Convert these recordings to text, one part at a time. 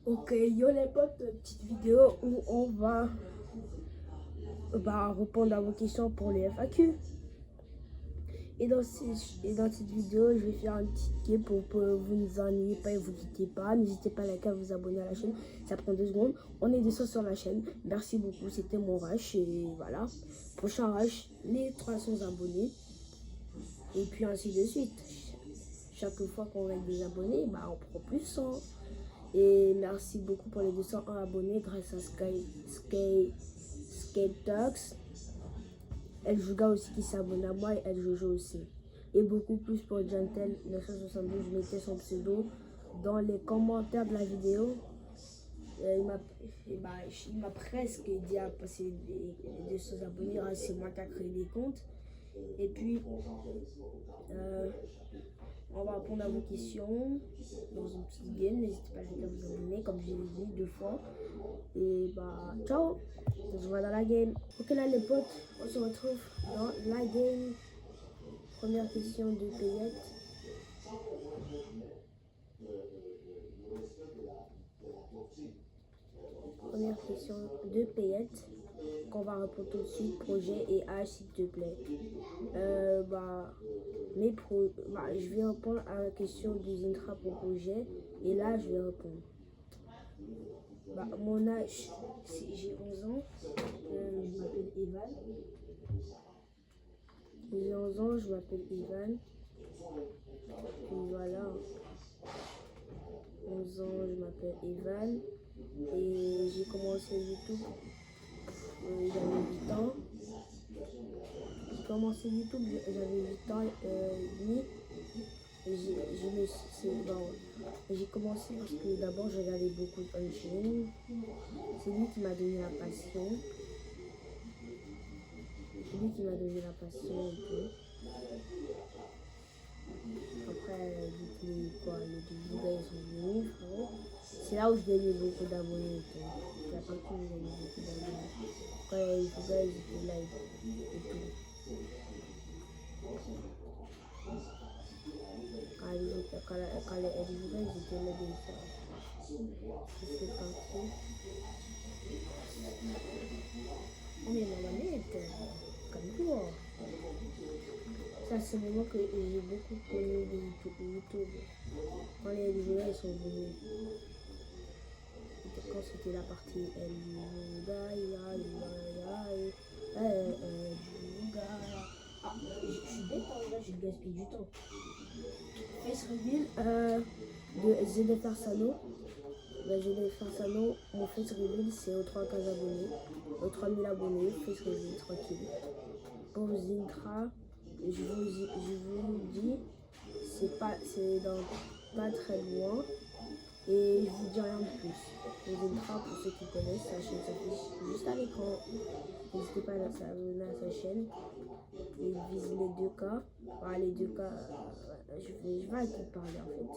Ok, yo les potes, petite vidéo où on va répondre à vos questions pour les FAQ. Et dans cette vidéo, je vais faire un petit game pour que vous ne vous ennuyez pas et vous quittez pas. N'hésitez pas à liker, à vous abonner à la chaîne. Ça prend 2 secondes. On est 200 sur la chaîne. Merci beaucoup. C'était mon rush. Et voilà. Prochain rush, les 300 abonnés. Et puis ainsi de suite. Chaque fois qu'on a des abonnés, on prend plus 100. Et merci beaucoup pour les 201 abonnés grâce à Skate El Juga aussi qui s'abonne à moi et El Jojo aussi. Et beaucoup plus pour Gentle 972, je mettais son pseudo dans les commentaires de la vidéo. Il m'a presque dit à passer les 200 abonnés, c'est moi qui a créé les comptes. Et puis, on va répondre à vos questions dans une petite game. N'hésitez pas à vous abonner, comme je l'ai dit 2 fois. Et ciao, on se voit dans la game. Ok là les potes, on se retrouve dans la game. Première question de Payette. Première question de Payette qu'on va répondre tout de suite. Projet et âge s'il te plaît. Je vais répondre à la question du Zintra pour projet et là je vais répondre. Mon âge, j'ai 11 ans. Je m'appelle Evan. J'ai 11 ans, je m'appelle Evan. Et voilà. 11 ans, je m'appelle Evan. Et j'ai commencé YouTube. J'avais 8 ans. J'ai commencé YouTube, j'avais 8 ans et demi. J'ai commencé parce que d'abord je regardais beaucoup de Unchained. C'est lui qui m'a donné la passion. C'est lui qui m'a donné la passion un peu. Après, les gars sont venus, frérot. C'est là où je gagnais beaucoup d'abonnés. C'est la partie où je gagnais beaucoup d'abonnés. Après, les gars, ils étaient live et tout. Quand les gars, ils étaient là déjà. C'est parti. Oh mais la manette, comme toi. Ça c'est le moment que j'ai beaucoup connu de YouTube. Quand les vidéos ils sont venus. Quand c'était la partie je suis bête là, je gaspille du temps. Face reveal de ZFR Sano. ZFR Sano, mon face reveal c'est aux 3 15 abonnés. Aux 3000 abonnés, face reveal tranquille. Pour Zintra, je vous dis, c'est dans pas très loin. Et je vous dis rien de plus. Les Zintra, pour ceux qui connaissent, sa chaîne s'affiche juste à l'écran. N'hésitez pas à s'abonner à sa chaîne. Il vise les 2K. Les 2K, je vais arrêter de parler en fait.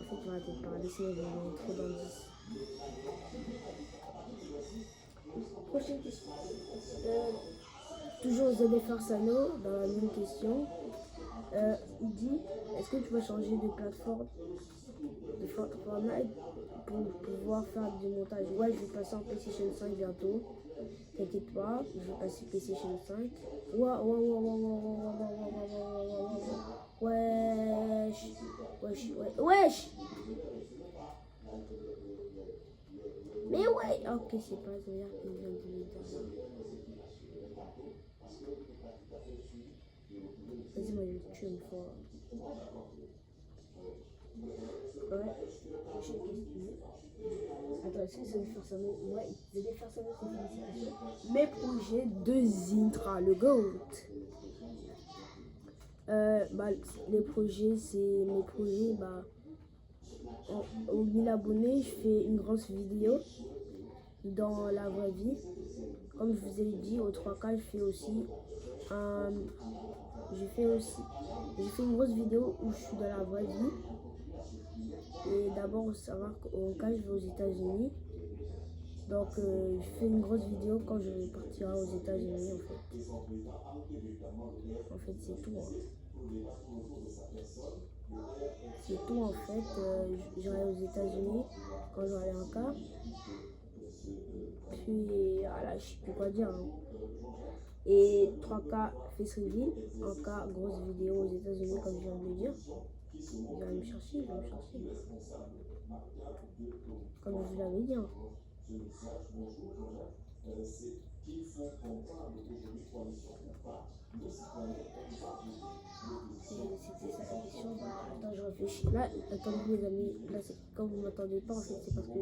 Je vais arrêter de parler, sinon je vais aller trop dans le 10. Prochaine question. Toujours ZFR Sano, dans la même question. Il dit, est-ce que tu vas changer de plateforme de Fortnite pour pouvoir faire du montage? Ouais, je vais passer en PlayStation 5 bientôt. T'inquiète pas, je vais passer PlayStation 5. Wesh. Mais ouais. Ok, c'est pas Zoya qui vient de me dire. Vas-y, moi je vais te tuer une fois. Ouais, prochaine question. Attends, est-ce que ça veut faire ça? Ouais, je vais faire ça notre félicitations. Mes projets de Zintra, le GOAT. Les projets, c'est mes projets, aux 1000 abonnés, je fais une grosse vidéo dans la vraie vie. Comme je vous ai dit, aux 3K, j'ai fait une grosse vidéo où je suis dans la vraie vie. Et d'abord, il faut savoir qu'au cas, je vais aux États-Unis. Donc, je fais une grosse vidéo quand je partirai aux États-Unis, en fait. En fait, c'est tout. C'est tout en fait. J'aurai aux États-Unis quand j'aurai un cas. Puis voilà, je sais plus quoi dire. Hein. Et 3K face reveal, 1K grosse vidéo aux États-Unis comme je viens de le dire. Il va me chercher, il va me chercher. Comme je vous l'avais dit. Hein. C'était ça la question. Attends, je réfléchis. Là, attendez les amis, là c'est quand vous m'attendez pas en fait, c'est parce que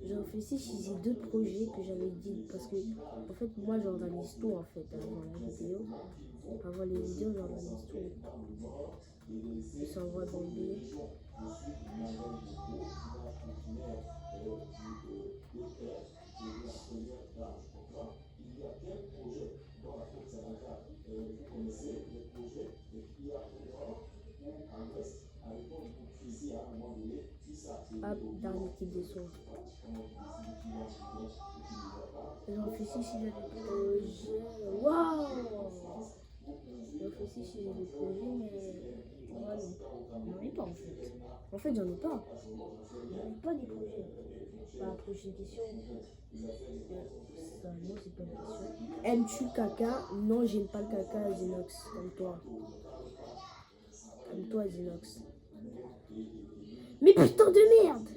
je réfléchis si j'ai deux projets que j'avais dit. Parce que en fait, moi j'organise tout en fait avant la vidéo. Avant les vidéos, j'organise tout. Ça envoie dans le billet. Hop, dernier type de son. Je réfléchis si j'ai des projets. Waouh! Je réfléchis si j'ai des projets, mais voilà. J'en ai pas en fait. En fait, j'en ai pas. J'en ai pas des projets. Bah, prochaine question. Ça, non, c'est pas une question. Aimes-tu le caca? Non, j'aime pas le caca, Zinox, comme toi. Comme toi, Zinox. Mais putain de merde!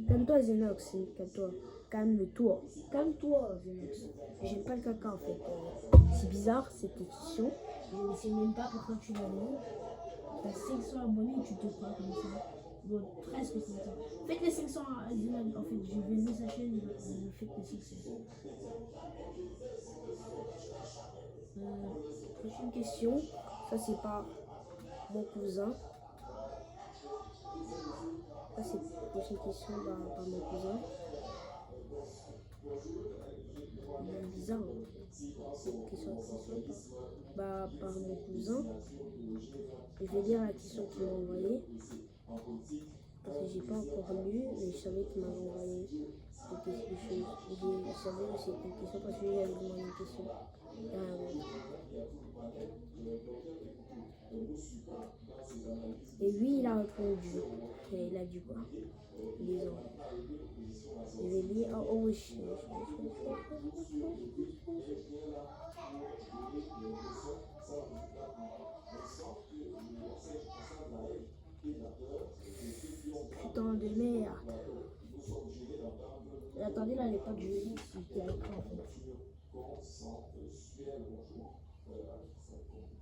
Calme-toi, Zenox, calme-toi. Calme-toi. Calme-toi, Zenox. J'aime pas le caca en fait. C'est bizarre cette question. Je ne sais même pas pourquoi tu l'as mis. T'as 500 abonnés et tu te crois comme ça. Bon, presque 500. Faites les 500 à Zenox. En fait, je vais lever sa chaîne. Faites les 500. Prochaine question. Ça, c'est pas mon cousin. Ça, c'est la prochaine question par mon cousin. Bizarre. Question. Par mon cousin. Je vais lire la question qu'il m'a envoyée. Parce que j'ai pas encore lu, mais je savais qu'il m'avait envoyé quelque chose. Je savais que c'était une question parce que lui avait demandé une question. Et lui, il a répondu. Et il a dit quoi? Lisons. Je vais lire. Oh oui. Putain de merde. Et attendez, là, les potes, je lis si t'es avec moi en fait.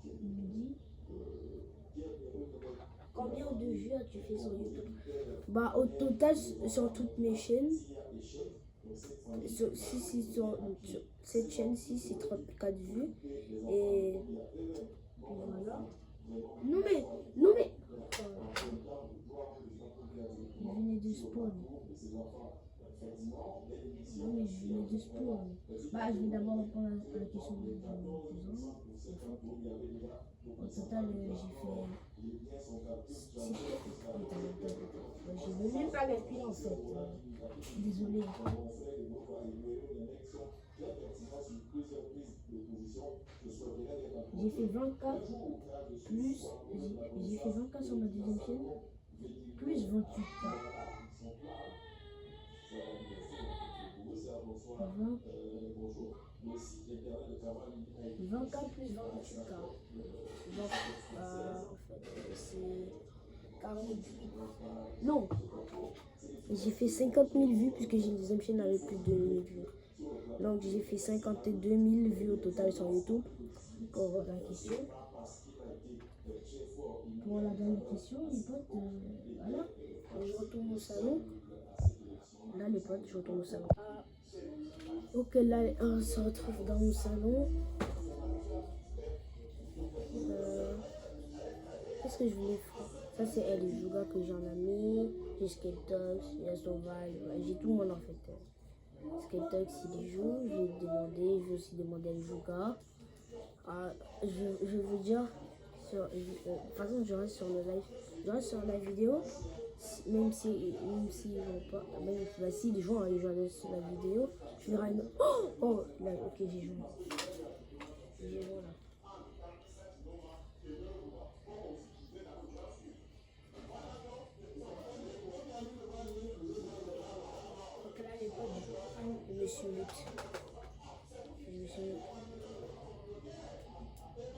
Il me dit combien de vues as-tu fait sur YouTube? Bah, au total, sur toutes mes chaînes, sur cette chaîne-ci, c'est 34 vues. Et voilà. Non mais. Il venait de spawn. Non mais je venais de spawn. Bah, je vais d'abord répondre à la question de mon cousin. Au total, j'ai fait. Je ne veux même pas calculer en fait. Désolé. J'ai fait 24 plus. J'ai fait 24 sur ma deuxième chaîne. Plus 28K. 24 plus 28K. Donc, en fait, c'est 48. Non, j'ai fait 50 000 vues puisque j'ai une deuxième chaîne avec plus de 2 000 vues. Donc, j'ai fait 52 000 vues au total sur YouTube. Pour la question. Pour la dernière question, les potes, voilà. Je retourne au salon. Là, les potes, je retourne au salon. Ok, là, on se retrouve dans mon salon. Qu'est-ce que je voulais faire? Ça, c'est elle, les Jouga que j'en ai mis. J'ai Skatox, j'ai Sauvage, j'ai tout le monde en fait. Skatox, il joue, je vais aussi demander à Jouga. Je veux dire, par exemple, je reste sur le live, je reste sur la vidéo, même si ils vont pas, même si les gens ils jouent sur la vidéo, je verrai une. Oh là, ok, j'ai joué. J'ai joué là.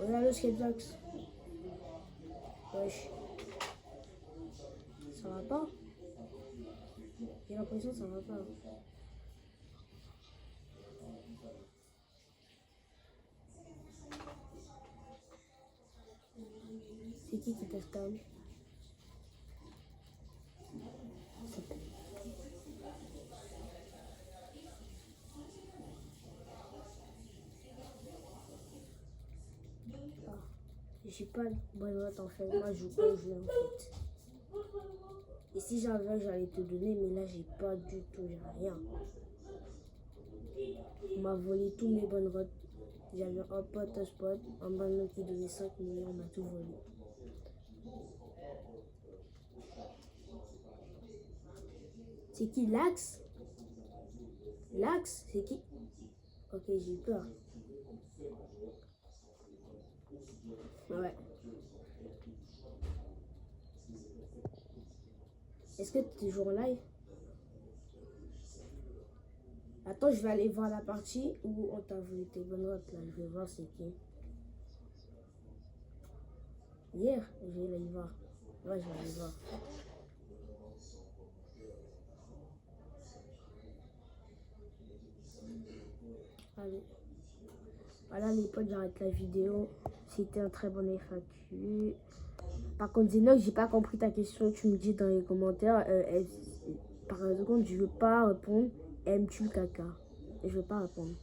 Regarde le skatebox. Wesh. Ça va pas? J'ai l'impression que ça va pas. C'est qui te scanne? J'ai pas de bonne note en fait. Moi, je joue pas au jeu en fait. Et si j'avais, j'allais te donner, mais là, j'ai pas du tout, j'ai rien. On m'a volé tous mes bonnes notes. J'avais un pote, un spot, un bonne note qui donnait 5 millions, on m'a tout volé. C'est qui Lax? Lax, c'est qui? Ok, j'ai peur. Ouais. Est-ce que tu es toujours en live? Attends, je vais aller voir la partie où on t'a volé tes bonnes notes là. Je vais voir c'est qui. Hier, je vais aller voir. Ouais, je vais aller voir. Allez. Voilà les potes, j'arrête la vidéo. C'était un très bon FAQ. Par contre, Zenox, j'ai pas compris ta question. Tu me dis dans les commentaires. Par contre, je veux pas répondre. Aimes-tu le caca? Je veux pas répondre.